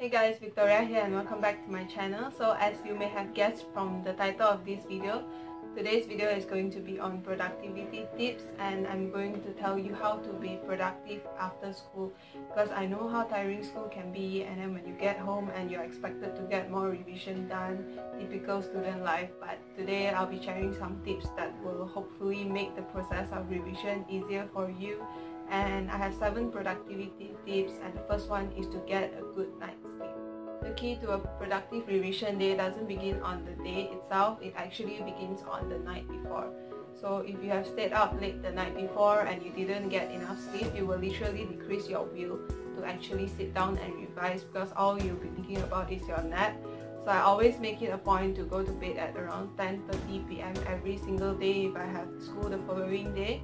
Hey guys, Victoria here and welcome back to my channel. So as you may have guessed from the title of this video, today's video is going to be on productivity tips, and I'm going to tell you how to be productive after school, because I know how tiring school can be, and then when you get home and you're expected to get more revision done, typical student life. But today I'll be sharing some tips that will hopefully make the process of revision easier for you. And I have 7 productivity tips, and the first one is to get a good night's sleep. The key to a productive revision day doesn't begin on the day itself, it actually begins on the night before. So if you have stayed up late the night before and you didn't get enough sleep, you will literally decrease your will to actually sit down and revise, because all you'll be thinking about is your nap. So I always make it a point to go to bed at around 10:30 PM every single day if I have school the following day.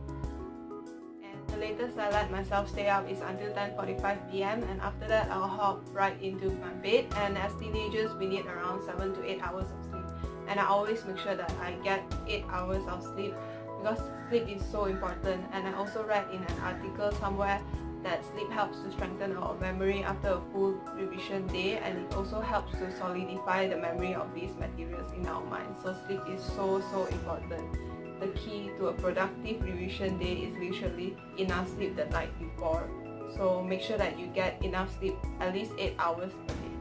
The latest I let myself stay up is until 10:45 PM, and after that I'll hop right into my bed. And as teenagers, we need around 7 to 8 hours of sleep, and I always make sure that I get 8 hours of sleep, because sleep is so important. And I also read in an article somewhere that sleep helps to strengthen our memory after a full revision day, and it also helps to solidify the memory of these materials in our mind. So sleep is so important. The key to a productive revision day is literally enough sleep the night before. So make sure that you get enough sleep, at least 8 hours per day.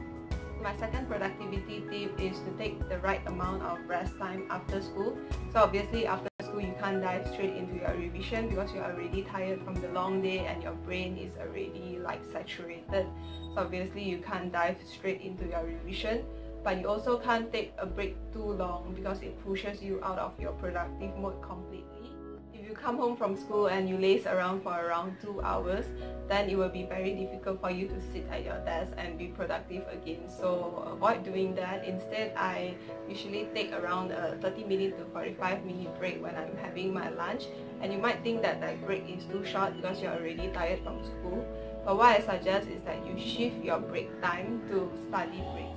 My second productivity tip is to take the right amount of rest time after school. So obviously after school you can't dive straight into your revision because you're already tired from the long day and your brain is already like saturated. So obviously you can't dive straight into your revision. But you also can't take a break too long because it pushes you out of your productive mode completely. If you come home from school and you laze around for around 2 hours, then it will be very difficult for you to sit at your desk and be productive again. So avoid doing that. Instead, I usually take around a 30-minute to 45-minute break when I'm having my lunch. And you might think that that break is too short because you're already tired from school. But what I suggest is that you shift your break time to study breaks.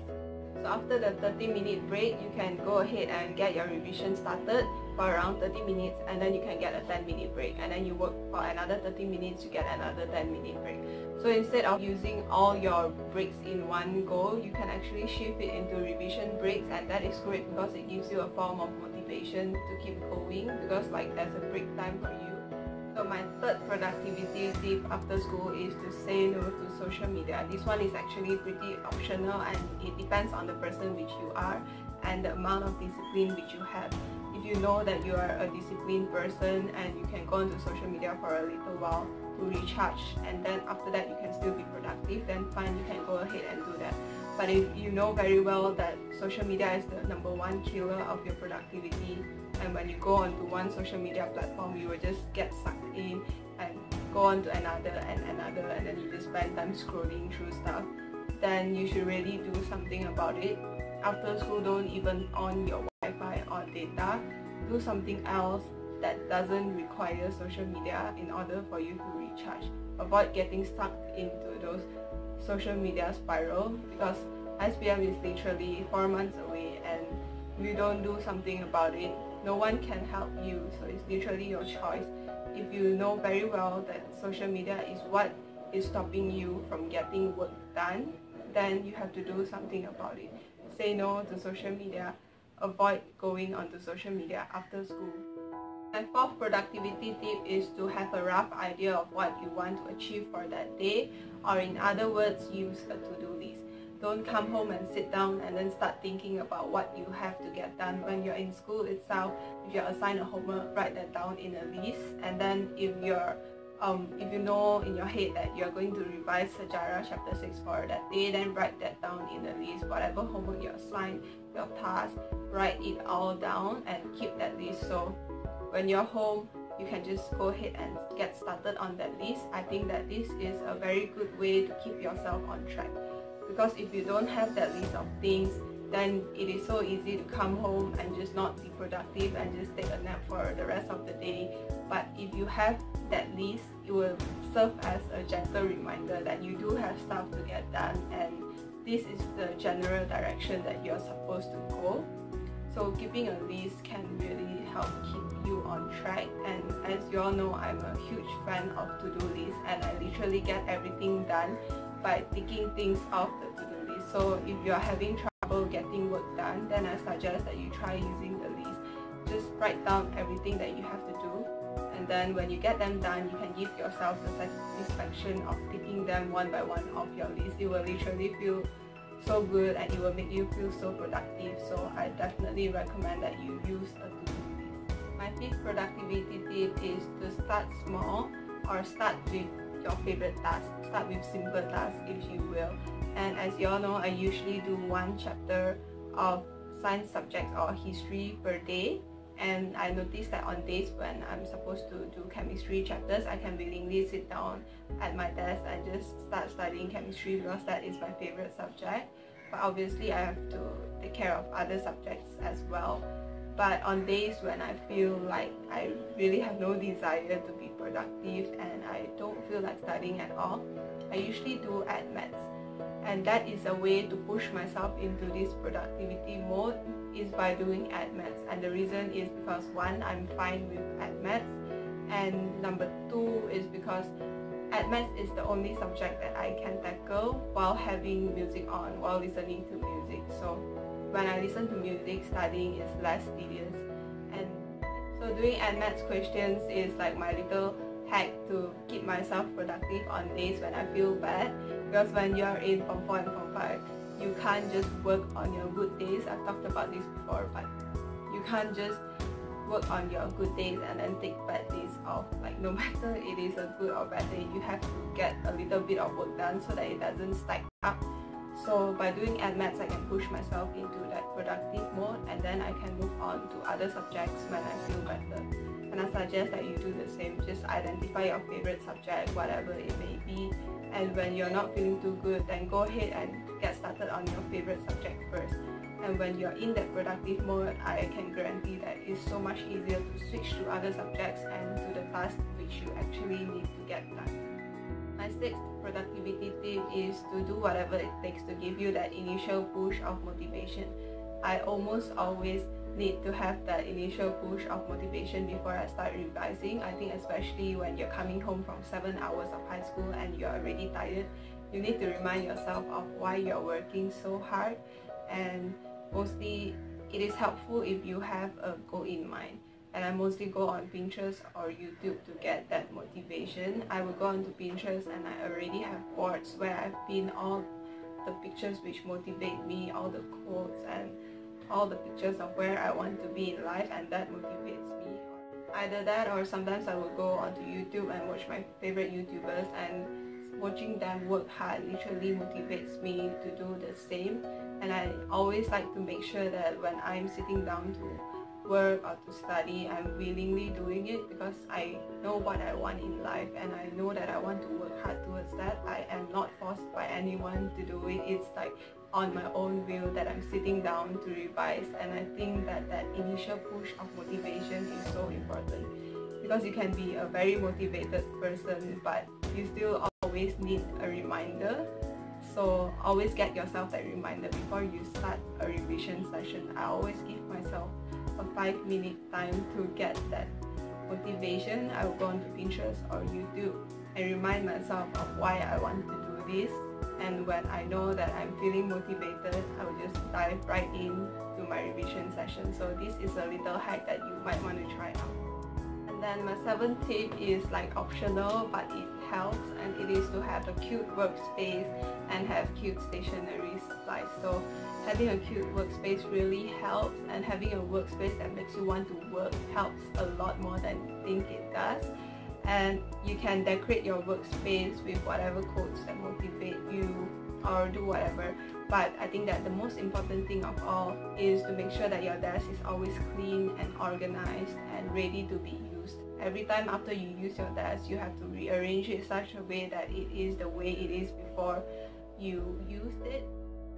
So after the 30-minute break, you can go ahead and get your revision started for around 30 minutes, and then you can get a 10-minute break, and then you work for another 30 minutes, you get another 10-minute break. So instead of using all your breaks in one go, you can actually shift it into revision breaks, and that is great because it gives you a form of motivation to keep going, because like there's a break time for you. So my third productivity tip after school is to say no to social media. This one is actually pretty optional, and it depends on the person which you are and the amount of discipline which you have. If you know that you are a disciplined person and you can go into social media for a little while to recharge, and then after that you can still be productive, then fine, you can go ahead and do that. But if you know very well that social media is the #1 killer of your productivity, and when you go onto one social media platform, you will just get sucked in and go on to another, and then you just spend time scrolling through stuff, then you should really do something about it. After school, don't even on your Wi-Fi or data. Do something else that doesn't require social media in order for you to recharge. Avoid getting stuck into those social media spiral, because SPM is literally 4 months away, and if you don't do something about it, no one can help you. So it's literally your choice. If you know very well that social media is what is stopping you from getting work done, then you have to do something about it. Say no to social media. Avoid going onto social media after school. My fourth productivity tip is to have a rough idea of what you want to achieve for that day, or in other words, use a to-do list. Don't come home and sit down and then start thinking about what you have to get done. When you're in school itself, if you're assigned a homework, write that down in a list. And then if you know in your head that you're going to revise Sejarah chapter 6 for that day, then write that down in a list. Whatever homework you're assigned, your task, write it all down and keep that list. So when you're home, you can just go ahead and get started on that list. I think that this is a very good way to keep yourself on track. Because if you don't have that list of things, then it is so easy to come home and just not be productive and just take a nap for the rest of the day. But if you have that list, it will serve as a gentle reminder that you do have stuff to get done, and this is the general direction that you're supposed to go. So keeping a list can really help keep you on track. And as you all know, I'm a huge fan of to-do lists, and I literally get everything done by ticking things off the to-do list. So if you're having trouble getting work done, then I suggest that you try using the list. Just write down everything that you have to do, and then when you get them done, you can give yourself the satisfaction of ticking them one by one off your list. It will literally feel so good and it will make you feel so productive. So I definitely recommend that you use a to-do list. My fifth productivity tip is to start small, or start with your favorite task. Start with simple tasks, if you will. And as you all know, I usually do one chapter of science subjects or history per day. And I noticed that on days when I'm supposed to do chemistry chapters, I can willingly sit down at my desk and just start studying chemistry because that is my favorite subject. But obviously I have to take care of other subjects as well. But on days when I feel like I really have no desire to be productive and I don't feel like studying at all, I usually do add maths. And that is a way to push myself into this productivity mode, is by doing add maths. And the reason is because one, I'm fine with add maths, and number two is because add maths is the only subject that I can tackle while having music on, while listening to music. So when I listen to music, studying is less tedious. And so doing add maths questions is like my little hack to keep myself productive on days when I feel bad. Because when you're in Form 4 and Form 5, you can't just work on your good days. I've talked about this before, but you can't just work on your good days and then take bad days off. Like no matter it is a good or bad day, you have to get a little bit of work done so that it doesn't stack up. So by doing add maths, I can push myself into that productive mode, and then I can move on to other subjects when I feel better. And I suggest that you do the same. Just identify your favorite subject, whatever it may be, and when you're not feeling too good, then go ahead and get started on your favorite subject first. And when you're in that productive mode, I can guarantee that it's so much easier to switch to other subjects and to the task which you actually need to get done. My sixth productivity tip is to do whatever it takes to give you that initial push of motivation. I almost always need to have that initial push of motivation before I start revising. I think especially when you're coming home from 7 hours of high school and you're already tired, you need to remind yourself of why you're working so hard. And mostly it is helpful if you have a goal in mind. And I mostly go on Pinterest or YouTube to get that motivation. I will go onto Pinterest and I already have boards where I've pinned all the pictures which motivate me, all the quotes and all the pictures of where I want to be in life, and that motivates me. Either that, or sometimes I will go onto YouTube and watch my favorite YouTubers, and watching them work hard literally motivates me to do the same. And I always like to make sure that when I'm sitting down to work or to study, I'm willingly doing it because I know what I want in life and I know that I want to work hard towards that. I am not forced by anyone to do it. It's like on my own will that I'm sitting down to revise, and I think that that initial push of motivation is so important, because you can be a very motivated person but you still always need a reminder. So always get yourself that reminder before you start a revision session. I always give myself a 5-minute time to get that motivation. I will go onto Pinterest or YouTube and remind myself of why I want to do this. And when I know that I'm feeling motivated, I will just dive right in to my revision session. So this is a little hack that you might want to try out. And then my 7th tip is like optional, but it helps, and it is to have a cute workspace and have cute stationery supplies. So having a cute workspace really helps, and having a workspace that makes you want to work helps a lot more than you think it does. And you can decorate your workspace with whatever quotes that motivate you or do whatever. But I think that the most important thing of all is to make sure that your desk is always clean and organized and ready to be used. Every time after you use your desk, you have to rearrange it such a way that it is the way it is before you used it.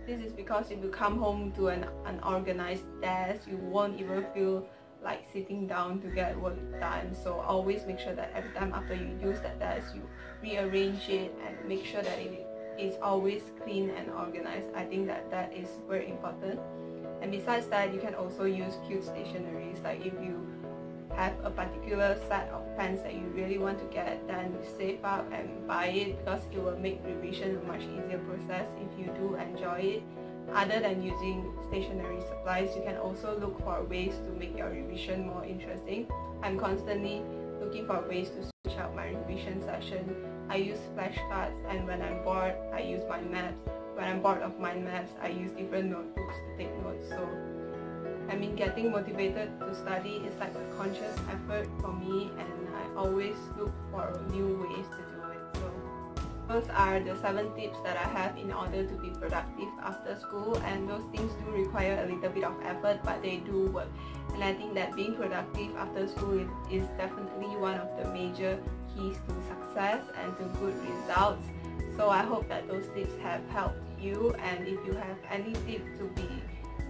This is because if you come home to an unorganized desk, you won't even feel like sitting down to get work done. So always make sure that every time after you use that desk, you rearrange it and make sure that it is always clean and organized. I think that that is very important. And besides that, you can also use cute stationeries. Like if you have a particular set of pens that you really want to get, then save up and buy it, because it will make revision a much easier process if you do enjoy it. Other than using stationery supplies, you can also look for ways to make your revision more interesting. I'm constantly looking for ways to switch out my revision session. I use flashcards, and when I'm bored, I use mind maps. When I'm bored of mind maps, I use different notebooks to take notes. So I mean, getting motivated to study is like a conscious effort for me, and I always look for new ways to do it. So those are the 7 tips that I have in order to be productive after school, and those things do require a little bit of effort, but they do work. And I think that being productive after school is definitely one of the major keys to success and to good results. So I hope that those tips have helped you, and if you have any tip to be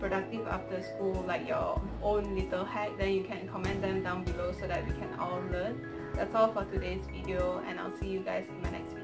productive after school, like your own little hack, then you can comment them down below so that we can all learn. That's all for today's video, and I'll see you guys in my next video.